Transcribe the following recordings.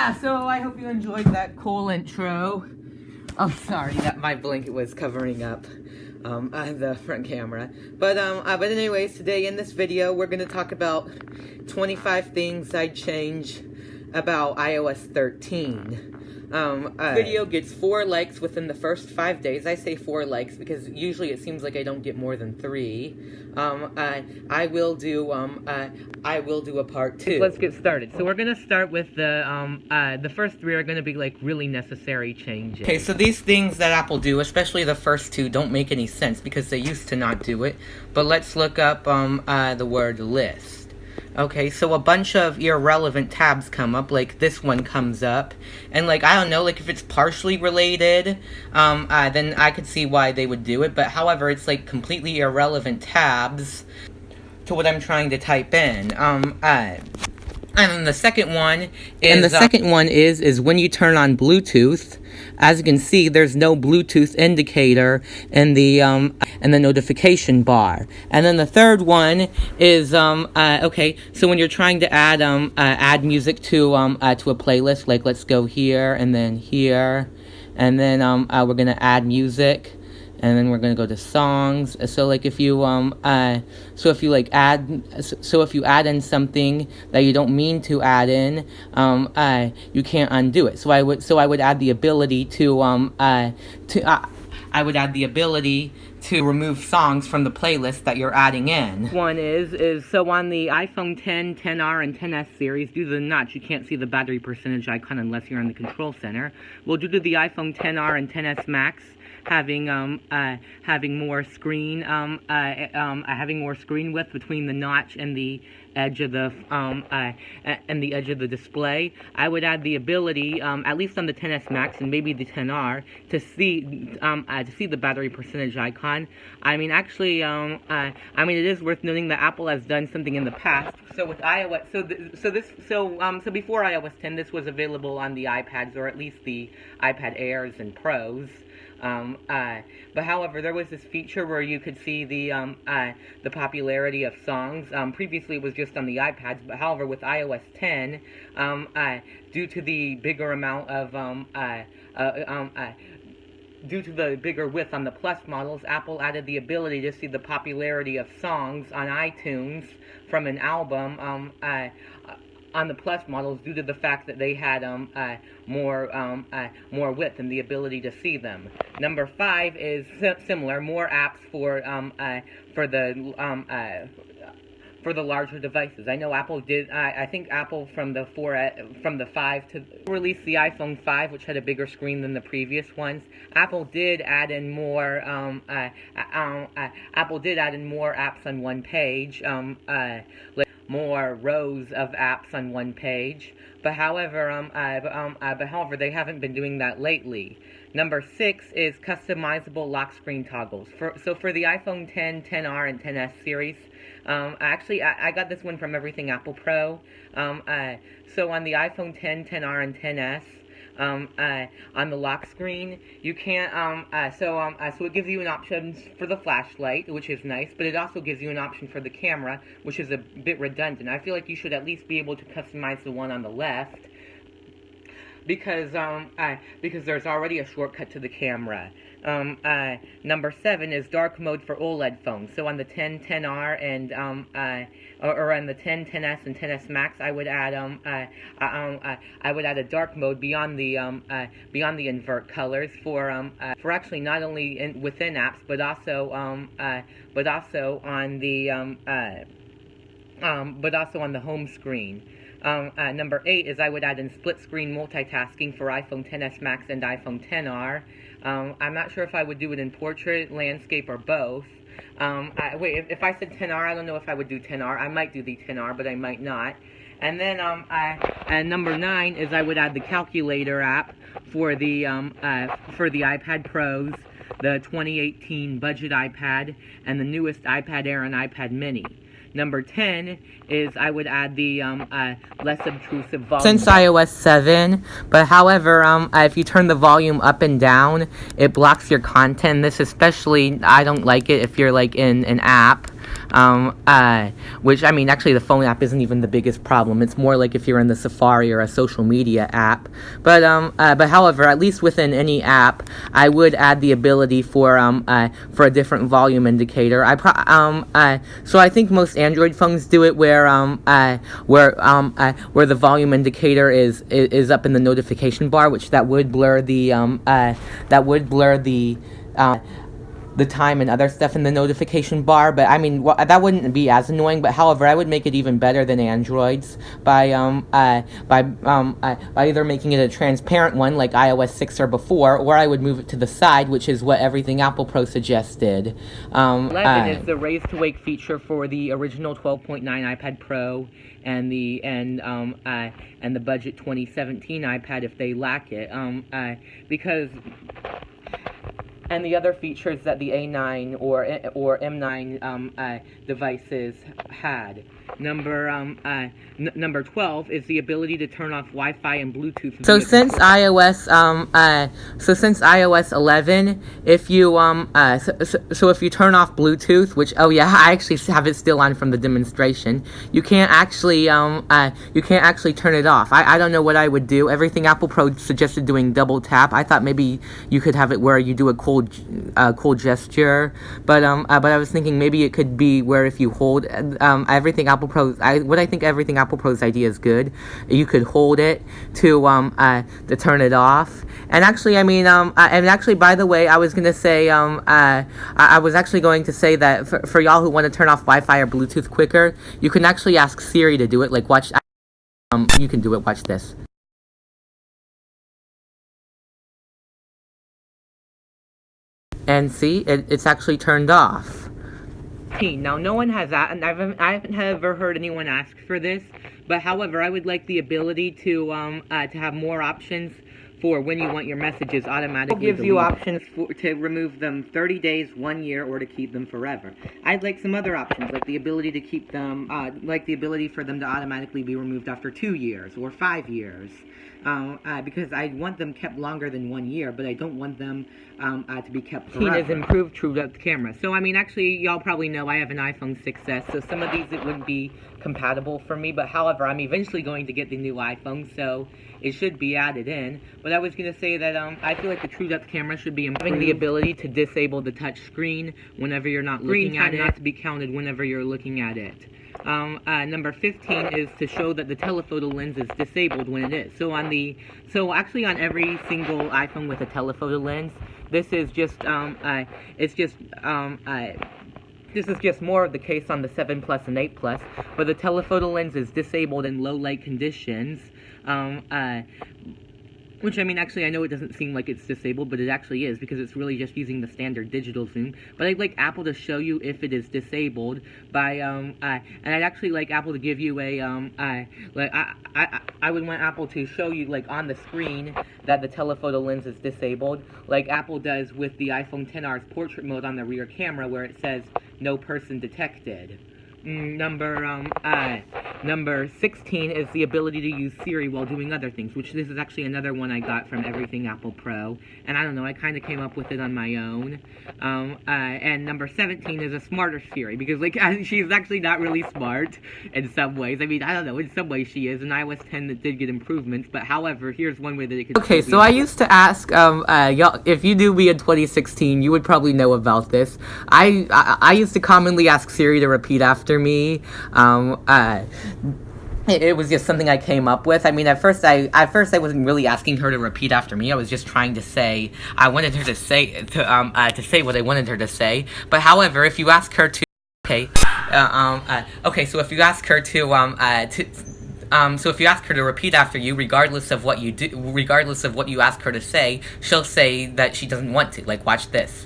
Yeah, so I hope you enjoyed that cool intro. Oh, sorry that my blanket was covering up the front camera. But anyways, today in this video, we're going to talk about 25 things I'd change about iOS 13. Video gets 4 likes within the first 5 days. I say 4 likes because usually it seems like I don't get more than 3. I will do a part 2. Let's get started. So we're gonna start with the first 3 are gonna be like really necessary changes. Okay, so these things that Apple do, especially the first 2, don't make any sense because they used to not do it. But let's look up the word list. Okay, so a bunch of irrelevant tabs come up, like this one comes up, and like, I don't know, like if it's partially related, then I could see why they would do it, but however, it's like completely irrelevant tabs to what I'm trying to type in. And then the second one is when you turn on Bluetooth. As you can see, there's no Bluetooth indicator in the notification bar. And then the third one is okay. So when you're trying to add music to a playlist, like let's go here and then here, and then we're gonna add music. And then we're gonna go to songs. So like if you add in something that you don't mean to add in, you can't undo it. So I would add the ability to remove songs from the playlist that you're adding in. One is so on the iPhone 10, 10R, and 10S series, due to the notch, you can't see the battery percentage icon unless you're in the control center. Well, due to the iPhone 10R and 10S Max having more screen width between the notch and the edge of the display, I would add the ability, at least on the 10S Max and maybe the 10R, to see the battery percentage icon. I mean, actually, it is worth noting that Apple has done something in the past. So with iOS, so before iOS 10, this was available on the iPads, or at least the iPad Airs and Pros. But however, there was this feature where you could see the popularity of songs. Previously, it was just on the iPads, but however, with iOS 10, due to the bigger amount of due to the bigger width on the Plus models, Apple added the ability to see the popularity of songs on iTunes from an album on the Plus models, due to the fact that they had more width and the ability to see them. Number 5 is similar, more apps for the larger devices. I know Apple did. I think Apple from the 5 to release the iPhone 5, which had a bigger screen than the previous ones. Apple did add in more. Apple did add in more apps on one page. More rows of apps on one page, but however, they haven't been doing that lately. Number 6 is customizable lock screen toggles. So for the iPhone 10, 10R, and 10S series, actually I got this one from Everything Apple Pro. So on the iPhone 10, 10R, and 10S. On the lock screen, you can't, so it gives you an option for the flashlight, which is nice, but it also gives you an option for the camera, which is a bit redundant. I feel like you should at least be able to customize the one on the left, because there's already a shortcut to the camera. Number 7 is dark mode for OLED phones. So on the 10, 10R, and or on the 10, 10S, and 10S Max, I would add a dark mode beyond the invert colors for actually not only within apps, but also on the home screen. Number 8 is I would add in split-screen multitasking for iPhone 10s Max and iPhone 10R. I'm not sure if I would do it in portrait, landscape, or both. If I said 10R, I don't know if I would do 10R. I might do the 10R, but I might not. And then, and number 9 is I would add the calculator app for the iPad Pros, the 2018 budget iPad, and the newest iPad Air and iPad Mini. Number 10 is I would add the less obtrusive volume. Since iOS 7, but however, if you turn the volume up and down, it blocks your content. This especially, I don't like it if you're like in an app. which, I mean, actually the phone app isn't even the biggest problem. It's more like if you're in the Safari or a social media app. But however, at least within any app, I would add the ability for a different volume indicator. So I think most Android phones do it where the volume indicator is up in the notification bar, which that would blur the time and other stuff in the notification bar. But I mean, that wouldn't be as annoying. But however, I would make it even better than Android's by either making it a transparent one like iOS 6 or before, or I would move it to the side, which is what Everything Apple Pro suggested. 11 is the Raise to Wake feature for the original 12.9 iPad Pro and the budget 2017 iPad if they lack it, because. And the other features that the A9 or M9 devices had. Number 12 is the ability to turn off Wi-Fi and Bluetooth. So since iOS 11, if you so if you turn off Bluetooth, which I actually have it still on from the demonstration, you can't actually turn it off. I don't know what I would do. Everything Apple Pro suggested doing double tap. I thought maybe you could have it where you do a cold gesture, but I was thinking maybe it could be where if you hold Everything Apple Pro, I think Everything Apple Pro's idea is good. You could hold it to turn it off. And actually, I mean, and actually, by the way, I was gonna say, I was actually going to say that for y'all who want to turn off Wi-Fi or Bluetooth quicker, you can actually ask Siri to do it. Like, watch, you can do it. Watch this. And see, it's actually turned off. Now, no one has that, and I haven't ever heard anyone ask for this. But however, I would like the ability to have more options for when you want your messages automatically. It gives you options to remove them 30 days, 1 year, or to keep them forever. I'd like some other options, like the ability to keep them, like the ability for them to automatically be removed after 2 years or 5 years. Because I want them kept longer than 1 year, but I don't want them to be kept forever. Tina's improved True Depth camera. So, I mean, actually, y'all probably know I have an iPhone 6s, so some of these it wouldn't be compatible for me, but however, I'm eventually going to get the new iPhone, so it should be added in. But I was going to say that I feel like the True Depth camera should be improved. Having the ability to disable the touch screen whenever you're not looking at it, not to be counted whenever you're looking at it. Number 15 is to show that the telephoto lens is disabled when it is. So actually on every single iPhone with a telephoto lens, this is just this is just more of the case on the 7 Plus and 8 Plus, but the telephoto lens is disabled in low light conditions. Which, I mean, actually, I know it doesn't seem like it's disabled, but it actually is, because it's really just using the standard digital zoom. But I'd like Apple to show you if it is disabled by, and I'd actually like Apple to give you a, I would want Apple to show you, like, on the screen that the telephoto lens is disabled, like Apple does with the iPhone XR's portrait mode on the rear camera, where it says, no person detected. Number 16 is the ability to use Siri while doing other things, which this is actually another one I got from Everything Apple Pro, and I don't know, I kind of came up with it on my own. And number 17 is a smarter Siri, because, like, she's actually not really smart in some ways. I mean, I don't know, in some ways she is. In iOS 10 that did get improvements, but however, here's one way that it could... Okay, so I used to ask, y'all, if you do be in 2016, you would probably know about this. I used to commonly ask Siri to repeat after me. It was just something I came up with. I mean, at first I wasn't really asking her to repeat after me. I was just trying to say, I wanted her to say say what I wanted her to say. But however, if you ask her to, so if you ask her so if you ask her to repeat after you, regardless of what you ask her to say, she'll say that she doesn't want to. Like, watch this.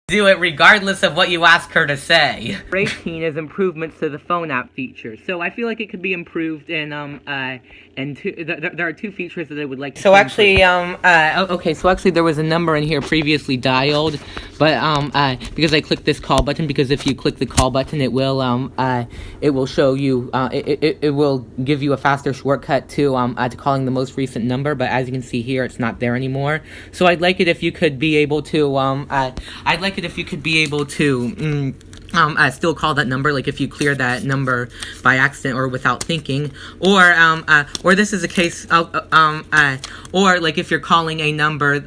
Do it regardless of what you ask her to say. 18 is improvements to the phone app feature. So I feel like it could be improved in there are two features that I would like to. So actually, so actually there was a number in here previously dialed, because I clicked this call button, because if you click the call button, it will show you, it will give you a faster shortcut to calling the most recent number, but as you can see here, it's not there anymore. So I'd like it if you could be able to, still call that number, like if you clear that number by accident or without thinking, or this is a case of, or like if you're calling a number,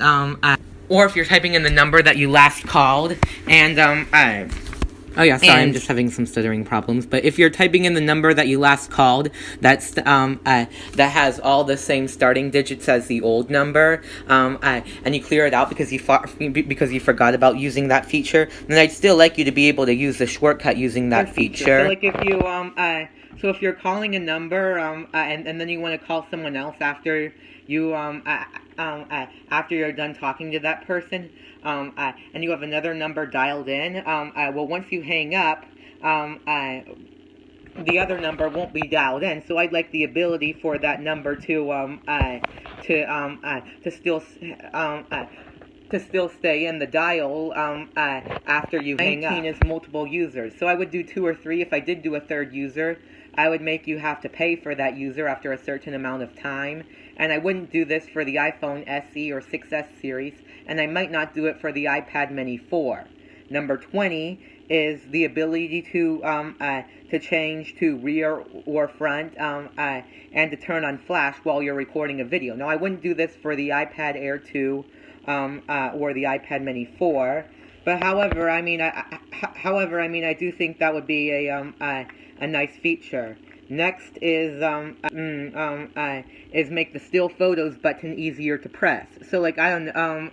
or if you're typing in the number that you last called, and, oh yeah, sorry, I'm just having some stuttering problems. But if you're typing in the number that you last called, that's that has all the same starting digits as the old number, and you clear it out because you forgot about using that feature, then I'd still like you to be able to use the shortcut using that feature. So like if you so if you're calling a number, and then you want to call someone else after you after you're done talking to that person, and you have another number dialed in, well, once you hang up, the other number won't be dialed in. So I'd like the ability for that number to still stay in the dial after you hang up. 19 is multiple users, so I would do 2 or 3. If I did do a third user, I would make you have to pay for that user after a certain amount of time, and I wouldn't do this for the iPhone SE or 6S series, and I might not do it for the iPad Mini 4. Number 20 is the ability to change to rear or front, and to turn on flash while you're recording a video. Now, I wouldn't do this for the iPad Air 2 or the iPad Mini 4, but however, I mean, I do think that would be a nice feature. Next is make the still photos button easier to press. So like so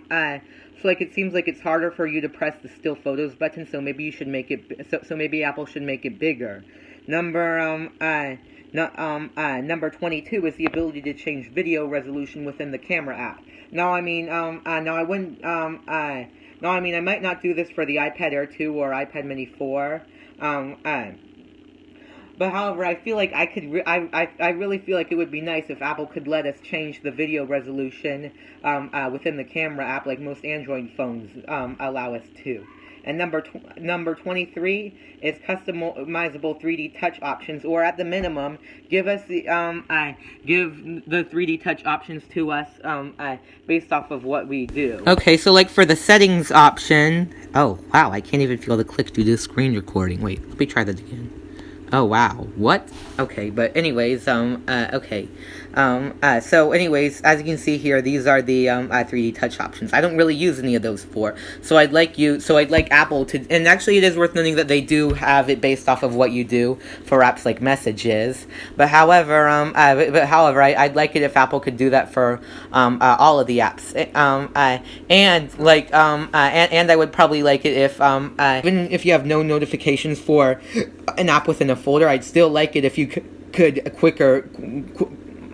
like it seems like it's harder for you to press the still photos button. So maybe you should make it. So maybe Apple should make it bigger. Number 22 is the ability to change video resolution within the camera app. Now I mean I wouldn't no, I mean, I might not do this for the iPad Air 2 or iPad Mini 4. But however, I feel like I could. I really feel like it would be nice if Apple could let us change the video resolution within the camera app, like most Android phones allow us to. And number 23 is customizable 3D touch options, or at the minimum, give us the give the 3D touch options to us based off of what we do. Okay, so like for the settings option, oh wow, I can't even feel the click due to screen recording. Wait, let me try that again. Oh wow, what? Okay, but anyways, okay. So anyways, as you can see here, these are the 3D touch options. I don't really use any of those for, so I'd like Apple to, and actually it is worth noting that they do have it based off of what you do for apps like Messages. But however, I'd like it if Apple could do that for all of the apps. And I would probably like it if even if you have no notifications for an app within a folder, I'd still like it if you could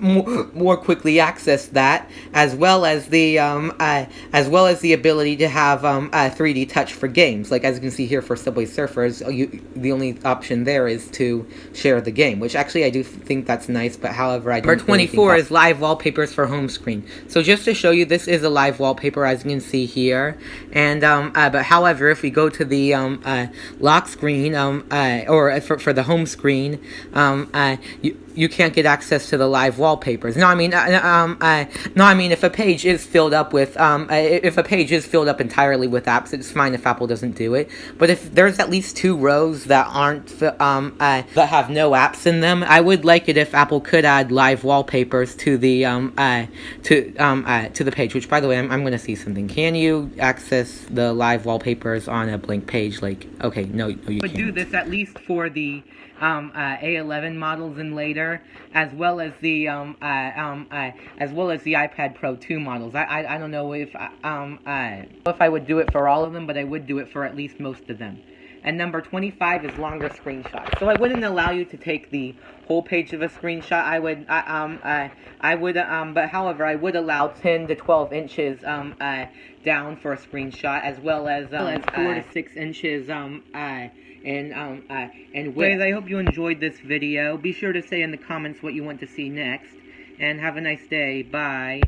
more quickly access that, as well as the ability to have 3D touch for games. Like as you can see here for Subway Surfers, the only option there is to share the game, which actually I do think that's nice. But however, Number 24 is live wallpapers for home screen. So just to show you, this is a live wallpaper as you can see here, and but however, if we go to the lock screen, or for the home screen, you can't get access to the live wallpapers. No, I mean, if a page is filled up with, entirely with apps, it's fine if Apple doesn't do it. But if there's at least 2 rows that aren't, that have no apps in them, I would like it if Apple could add live wallpapers to the, to the page. Which, by the way, I'm going to see something. Can you access the live wallpapers on a blank page? Like, okay, no, you can't. But do this at least for the A11 models and later, as well as the iPad Pro 2 models. I don't know if I would do it for all of them, but I would do it for at least most of them. And number 25 is longer screenshots. So I wouldn't allow you to take the whole page of a screenshot. But however, I would allow 10 to 12 inches down for a screenshot, as well as 4 to 6 inches and width. I hope you enjoyed this video. Be sure to say in the comments what you want to see next, and have a nice day. Bye.